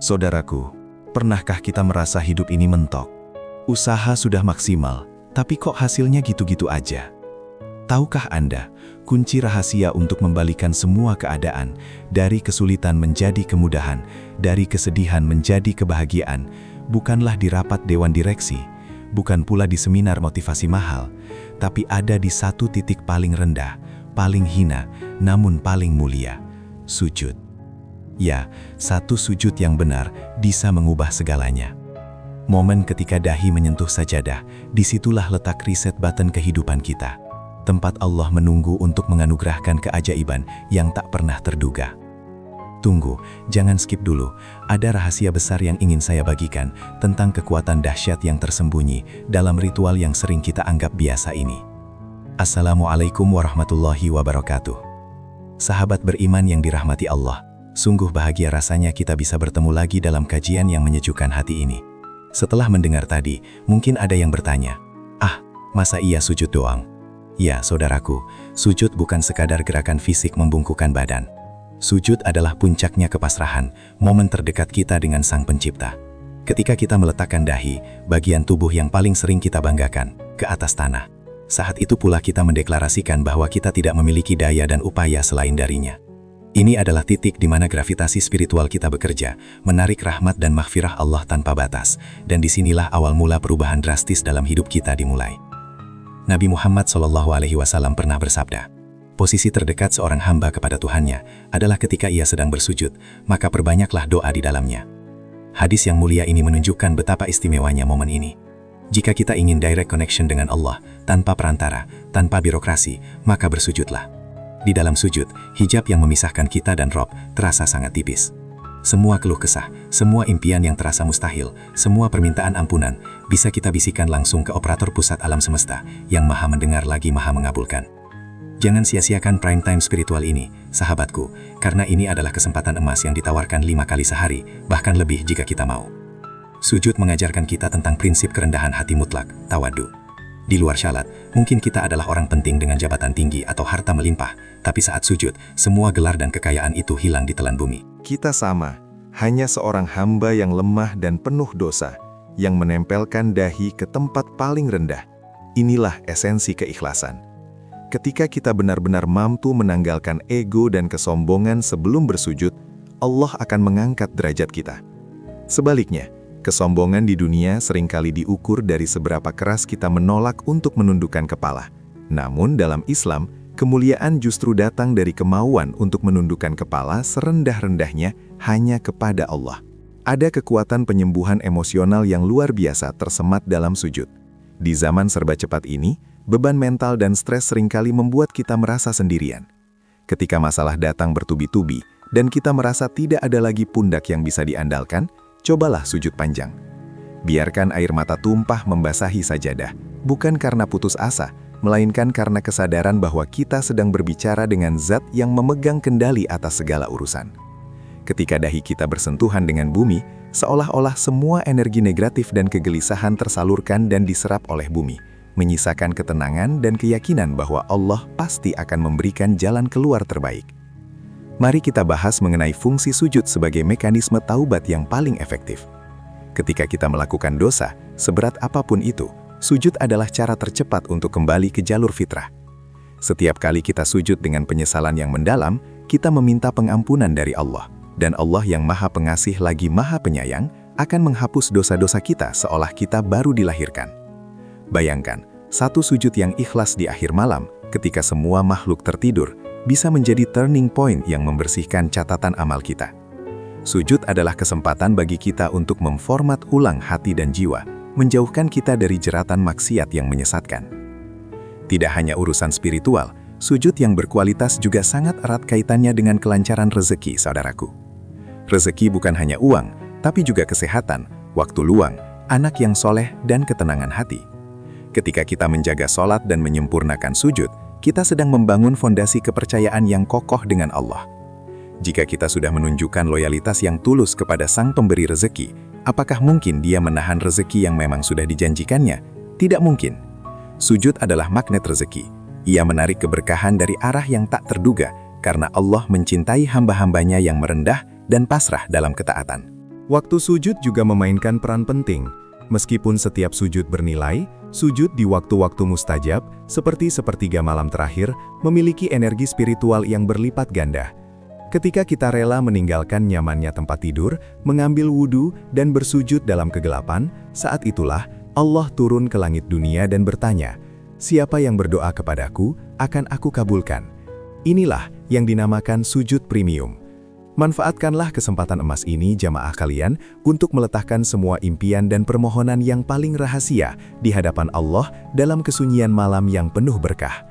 Saudaraku, pernahkah kita merasa hidup ini mentok? Usaha sudah maksimal, tapi kok hasilnya gitu-gitu aja? Tahukah Anda, kunci rahasia untuk membalikan semua keadaan, dari kesulitan menjadi kemudahan, dari kesedihan menjadi kebahagiaan, bukanlah di rapat dewan direksi, bukan pula di seminar motivasi mahal, tapi ada di satu titik paling rendah, paling hina, namun paling mulia, sujud. Ya, satu sujud yang benar bisa mengubah segalanya. Momen ketika dahi menyentuh sajadah, disitulah letak reset button kehidupan kita. Tempat Allah menunggu untuk menganugerahkan keajaiban yang tak pernah terduga. Tunggu, jangan skip dulu. Ada rahasia besar yang ingin saya bagikan tentang kekuatan dahsyat yang tersembunyi dalam ritual yang sering kita anggap biasa ini. Assalamualaikum warahmatullahi wabarakatuh. Sahabat beriman yang dirahmati Allah, sungguh bahagia rasanya kita bisa bertemu lagi dalam kajian yang menyejukkan hati ini. Setelah mendengar tadi, mungkin ada yang bertanya, masa iya sujud doang? Ya, saudaraku, sujud bukan sekadar gerakan fisik membungkukkan badan. Sujud adalah puncaknya kepasrahan, momen terdekat kita dengan Sang Pencipta. Ketika kita meletakkan dahi, bagian tubuh yang paling sering kita banggakan, ke atas tanah. Saat itu pula kita mendeklarasikan bahwa kita tidak memiliki daya dan upaya selain darinya. Ini adalah titik di mana gravitasi spiritual kita bekerja, menarik rahmat dan maghfirah Allah tanpa batas, dan disinilah awal mula perubahan drastis dalam hidup kita dimulai. Nabi Muhammad SAW pernah bersabda, posisi terdekat seorang hamba kepada Tuhannya adalah ketika ia sedang bersujud, maka perbanyaklah doa di dalamnya. Hadis yang mulia ini menunjukkan betapa istimewanya momen ini. Jika kita ingin direct connection dengan Allah, tanpa perantara, tanpa birokrasi, maka bersujudlah. Di dalam sujud, hijab yang memisahkan kita dan Rob terasa sangat tipis. Semua keluh kesah, semua impian yang terasa mustahil, semua permintaan ampunan, bisa kita bisikan langsung ke operator pusat alam semesta, yang maha mendengar lagi maha mengabulkan. Jangan sia-siakan prime time spiritual ini, sahabatku, karena ini adalah kesempatan emas yang ditawarkan 5 kali sehari, bahkan lebih jika kita mau. Sujud mengajarkan kita tentang prinsip kerendahan hati mutlak, tawadu. Di luar syalat, mungkin kita adalah orang penting dengan jabatan tinggi atau harta melimpah, tapi saat sujud, semua gelar dan kekayaan itu hilang di telan bumi. Kita sama, hanya seorang hamba yang lemah dan penuh dosa, yang menempelkan dahi ke tempat paling rendah. Inilah esensi keikhlasan. Ketika kita benar-benar mampu menanggalkan ego dan kesombongan sebelum bersujud, Allah akan mengangkat derajat kita. Sebaliknya, kesombongan di dunia seringkali diukur dari seberapa keras kita menolak untuk menundukkan kepala. Namun dalam Islam, kemuliaan justru datang dari kemauan untuk menundukkan kepala serendah-rendahnya hanya kepada Allah. Ada kekuatan penyembuhan emosional yang luar biasa tersemat dalam sujud. Di zaman serba cepat ini, beban mental dan stres seringkali membuat kita merasa sendirian. Ketika masalah datang bertubi-tubi, dan kita merasa tidak ada lagi pundak yang bisa diandalkan, cobalah sujud panjang. Biarkan air mata tumpah membasahi sajadah, bukan karena putus asa, melainkan karena kesadaran bahwa kita sedang berbicara dengan Zat yang memegang kendali atas segala urusan. Ketika dahi kita bersentuhan dengan bumi, seolah-olah semua energi negatif dan kegelisahan tersalurkan dan diserap oleh bumi, menyisakan ketenangan dan keyakinan bahwa Allah pasti akan memberikan jalan keluar terbaik. Mari kita bahas mengenai fungsi sujud sebagai mekanisme taubat yang paling efektif. Ketika kita melakukan dosa, seberat apapun itu, sujud adalah cara tercepat untuk kembali ke jalur fitrah. Setiap kali kita sujud dengan penyesalan yang mendalam, kita meminta pengampunan dari Allah, dan Allah yang maha pengasih lagi maha penyayang akan menghapus dosa-dosa kita seolah kita baru dilahirkan. Bayangkan, satu sujud yang ikhlas di akhir malam, ketika semua makhluk tertidur, bisa menjadi turning point yang membersihkan catatan amal kita. Sujud adalah kesempatan bagi kita untuk memformat ulang hati dan jiwa, menjauhkan kita dari jeratan maksiat yang menyesatkan. Tidak hanya urusan spiritual, sujud yang berkualitas juga sangat erat kaitannya dengan kelancaran rezeki, saudaraku. Rezeki bukan hanya uang, tapi juga kesehatan, waktu luang, anak yang soleh, dan ketenangan hati. Ketika kita menjaga sholat dan menyempurnakan sujud, kita sedang membangun fondasi kepercayaan yang kokoh dengan Allah. Jika kita sudah menunjukkan loyalitas yang tulus kepada Sang Pemberi rezeki, apakah mungkin Dia menahan rezeki yang memang sudah dijanjikannya? Tidak mungkin. Sujud adalah magnet rezeki. Ia menarik keberkahan dari arah yang tak terduga, karena Allah mencintai hamba-hambanya yang merendah dan pasrah dalam ketaatan. Waktu sujud juga memainkan peran penting. Meskipun setiap sujud bernilai, sujud di waktu-waktu mustajab, seperti sepertiga malam terakhir, memiliki energi spiritual yang berlipat ganda. Ketika kita rela meninggalkan nyamannya tempat tidur, mengambil wudhu, dan bersujud dalam kegelapan, saat itulah Allah turun ke langit dunia dan bertanya, "Siapa yang berdoa kepadaku, akan aku kabulkan." Inilah yang dinamakan sujud premium. Manfaatkanlah kesempatan emas ini jamaah kalian untuk meletakkan semua impian dan permohonan yang paling rahasia di hadapan Allah dalam kesunyian malam yang penuh berkah.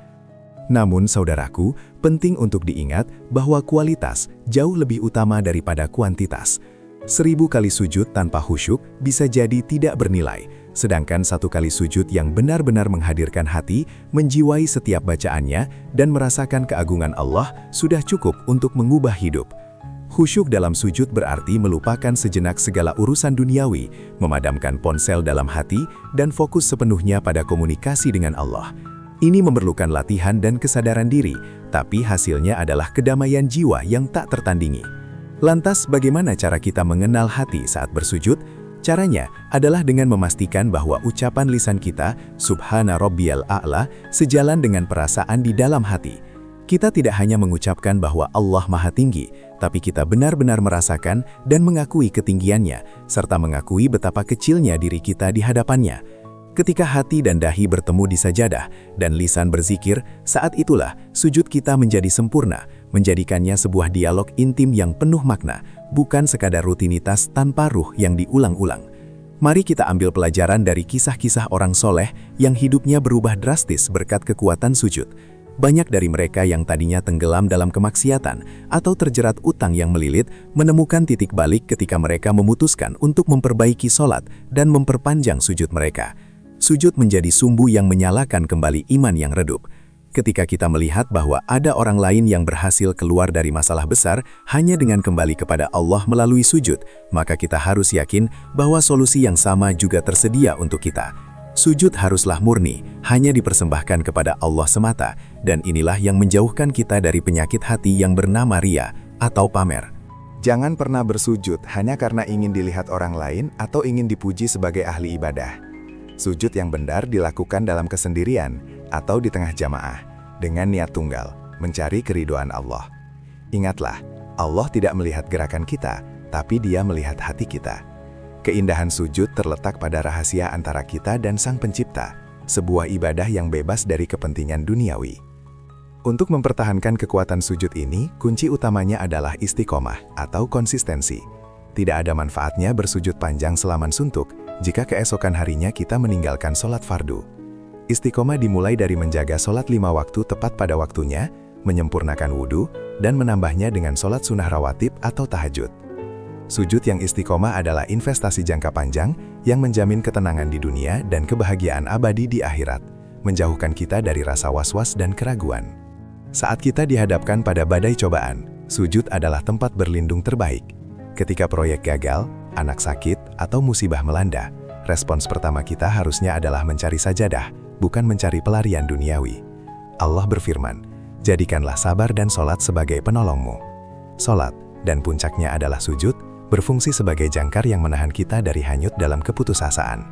Namun saudaraku, penting untuk diingat bahwa kualitas jauh lebih utama daripada kuantitas. 1000 kali sujud tanpa khusyuk bisa jadi tidak bernilai, sedangkan 1 kali sujud yang benar-benar menghadirkan hati, menjiwai setiap bacaannya, dan merasakan keagungan Allah sudah cukup untuk mengubah hidup. Khusyuk dalam sujud berarti melupakan sejenak segala urusan duniawi, memadamkan ponsel dalam hati, dan fokus sepenuhnya pada komunikasi dengan Allah. Ini memerlukan latihan dan kesadaran diri, tapi hasilnya adalah kedamaian jiwa yang tak tertandingi. Lantas, bagaimana cara kita mengenal hati saat bersujud? Caranya adalah dengan memastikan bahwa ucapan lisan kita, Subhana Rabbiyal A'la, sejalan dengan perasaan di dalam hati. Kita tidak hanya mengucapkan bahwa Allah Maha Tinggi, tapi kita benar-benar merasakan dan mengakui ketinggiannya, serta mengakui betapa kecilnya diri kita di hadapannya. Ketika hati dan dahi bertemu di sajadah, dan lisan berzikir, saat itulah sujud kita menjadi sempurna, menjadikannya sebuah dialog intim yang penuh makna, bukan sekadar rutinitas tanpa ruh yang diulang-ulang. Mari kita ambil pelajaran dari kisah-kisah orang soleh yang hidupnya berubah drastis berkat kekuatan sujud. Banyak dari mereka yang tadinya tenggelam dalam kemaksiatan atau terjerat utang yang melilit, menemukan titik balik ketika mereka memutuskan untuk memperbaiki sholat dan memperpanjang sujud mereka. Sujud menjadi sumbu yang menyalakan kembali iman yang redup. Ketika kita melihat bahwa ada orang lain yang berhasil keluar dari masalah besar hanya dengan kembali kepada Allah melalui sujud, maka kita harus yakin bahwa solusi yang sama juga tersedia untuk kita. Sujud haruslah murni, hanya dipersembahkan kepada Allah semata, dan inilah yang menjauhkan kita dari penyakit hati yang bernama riya atau pamer. Jangan pernah bersujud hanya karena ingin dilihat orang lain atau ingin dipuji sebagai ahli ibadah. Sujud yang benar dilakukan dalam kesendirian atau di tengah jamaah, dengan niat tunggal, mencari keridhaan Allah. Ingatlah, Allah tidak melihat gerakan kita, tapi Dia melihat hati kita. Keindahan sujud terletak pada rahasia antara kita dan Sang Pencipta, sebuah ibadah yang bebas dari kepentingan duniawi. Untuk mempertahankan kekuatan sujud ini, kunci utamanya adalah istiqomah atau konsistensi. Tidak ada manfaatnya bersujud panjang selaman suntuk jika keesokan harinya kita meninggalkan sholat fardu. Istiqomah dimulai dari menjaga sholat 5 waktu tepat pada waktunya, menyempurnakan wudhu, dan menambahnya dengan sholat sunnah rawatib atau tahajud. Sujud yang istiqomah adalah investasi jangka panjang yang menjamin ketenangan di dunia dan kebahagiaan abadi di akhirat, menjauhkan kita dari rasa was-was dan keraguan. Saat kita dihadapkan pada badai cobaan, sujud adalah tempat berlindung terbaik. Ketika proyek gagal, anak sakit, atau musibah melanda, respons pertama kita harusnya adalah mencari sajadah, bukan mencari pelarian duniawi. Allah berfirman, "Jadikanlah sabar dan sholat sebagai penolongmu." Sholat, dan puncaknya adalah sujud, berfungsi sebagai jangkar yang menahan kita dari hanyut dalam keputusasaan.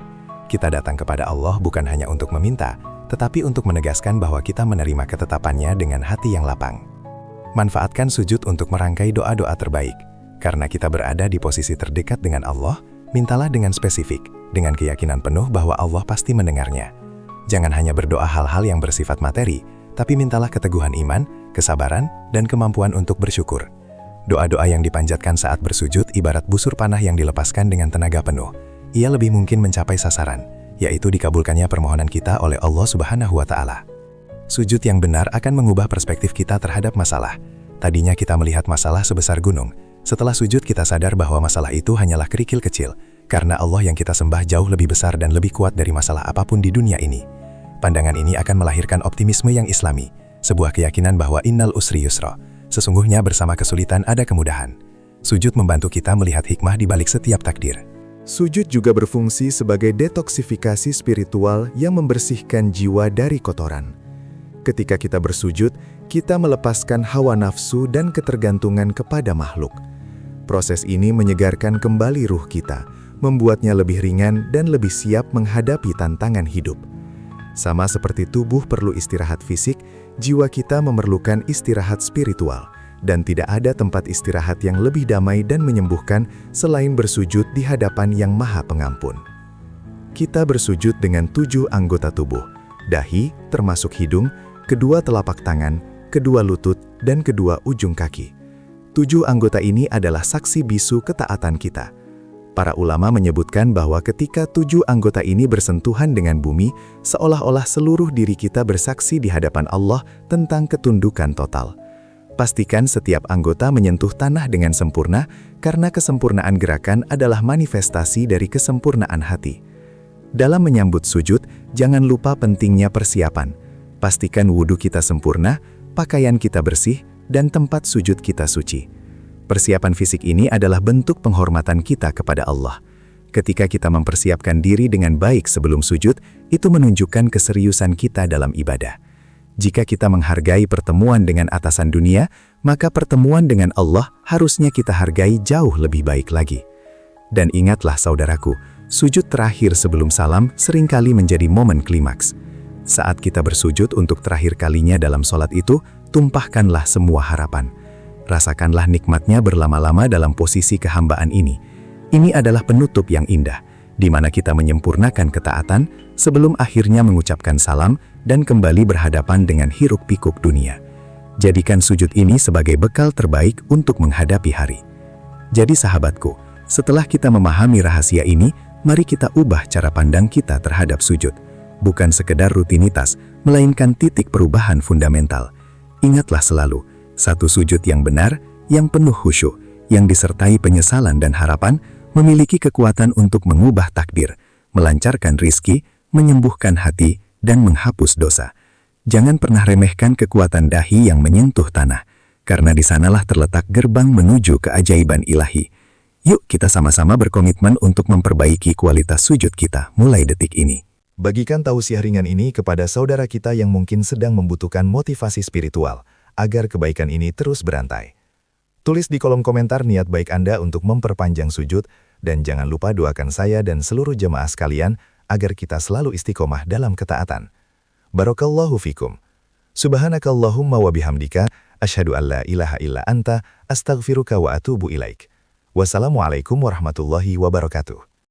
Kita datang kepada Allah bukan hanya untuk meminta, tetapi untuk menegaskan bahwa kita menerima ketetapannya dengan hati yang lapang. Manfaatkan sujud untuk merangkai doa-doa terbaik. Karena kita berada di posisi terdekat dengan Allah, mintalah dengan spesifik, dengan keyakinan penuh bahwa Allah pasti mendengarnya. Jangan hanya berdoa hal-hal yang bersifat materi, tapi mintalah keteguhan iman, kesabaran, dan kemampuan untuk bersyukur. Doa-doa yang dipanjatkan saat bersujud ibarat busur panah yang dilepaskan dengan tenaga penuh. Ia lebih mungkin mencapai sasaran, yaitu dikabulkannya permohonan kita oleh Allah Subhanahu wa Ta'ala. Sujud yang benar akan mengubah perspektif kita terhadap masalah. Tadinya kita melihat masalah sebesar gunung. Setelah sujud kita sadar bahwa masalah itu hanyalah kerikil kecil, karena Allah yang kita sembah jauh lebih besar dan lebih kuat dari masalah apapun di dunia ini. Pandangan ini akan melahirkan optimisme yang islami, sebuah keyakinan bahwa innal usri yusra. Sesungguhnya bersama kesulitan ada kemudahan. Sujud membantu kita melihat hikmah di balik setiap takdir. Sujud juga berfungsi sebagai detoksifikasi spiritual yang membersihkan jiwa dari kotoran. Ketika kita bersujud, kita melepaskan hawa nafsu dan ketergantungan kepada makhluk. Proses ini menyegarkan kembali ruh kita, membuatnya lebih ringan dan lebih siap menghadapi tantangan hidup. Sama seperti tubuh perlu istirahat fisik, jiwa kita memerlukan istirahat spiritual, dan tidak ada tempat istirahat yang lebih damai dan menyembuhkan selain bersujud di hadapan Yang Maha Pengampun. Kita bersujud dengan 7 anggota tubuh, dahi, termasuk hidung, kedua telapak tangan, kedua lutut, dan kedua ujung kaki. 7 anggota ini adalah saksi bisu ketaatan kita. Para ulama menyebutkan bahwa ketika 7 anggota ini bersentuhan dengan bumi, seolah-olah seluruh diri kita bersaksi di hadapan Allah tentang ketundukan total. Pastikan setiap anggota menyentuh tanah dengan sempurna, karena kesempurnaan gerakan adalah manifestasi dari kesempurnaan hati. Dalam menyambut sujud, jangan lupa pentingnya persiapan. Pastikan wudhu kita sempurna, pakaian kita bersih, dan tempat sujud kita suci. Persiapan fisik ini adalah bentuk penghormatan kita kepada Allah. Ketika kita mempersiapkan diri dengan baik sebelum sujud, itu menunjukkan keseriusan kita dalam ibadah. Jika kita menghargai pertemuan dengan atasan dunia, maka pertemuan dengan Allah harusnya kita hargai jauh lebih baik lagi. Dan ingatlah saudaraku, sujud terakhir sebelum salam seringkali menjadi momen klimaks. Saat kita bersujud untuk terakhir kalinya dalam sholat itu, tumpahkanlah semua harapan. Rasakanlah nikmatnya berlama-lama dalam posisi kehambaan ini. Ini adalah penutup yang indah, di mana kita menyempurnakan ketaatan sebelum akhirnya mengucapkan salam dan kembali berhadapan dengan hiruk-pikuk dunia. Jadikan sujud ini sebagai bekal terbaik untuk menghadapi hari. Jadi sahabatku, setelah kita memahami rahasia ini, mari kita ubah cara pandang kita terhadap sujud. Bukan sekedar rutinitas, melainkan titik perubahan fundamental. Ingatlah selalu, satu sujud yang benar, yang penuh khusyuk, yang disertai penyesalan dan harapan, memiliki kekuatan untuk mengubah takdir, melancarkan rizki, menyembuhkan hati, dan menghapus dosa. Jangan pernah remehkan kekuatan dahi yang menyentuh tanah, karena di sanalah terletak gerbang menuju keajaiban ilahi. Yuk kita sama-sama berkomitmen untuk memperbaiki kualitas sujud kita mulai detik ini. Bagikan tausiah ringan ini kepada saudara kita yang mungkin sedang membutuhkan motivasi spiritual, agar kebaikan ini terus berantai. Tulis di kolom komentar niat baik Anda untuk memperpanjang sujud, dan jangan lupa doakan saya dan seluruh jemaah sekalian, agar kita selalu istiqomah dalam ketaatan. Barakallahu fikum. Subhanakallahumma wa bihamdika, asyhadu an la ilaha illa anta, astaghfiruka wa atubu ilaik. Wassalamualaikum warahmatullahi wabarakatuh.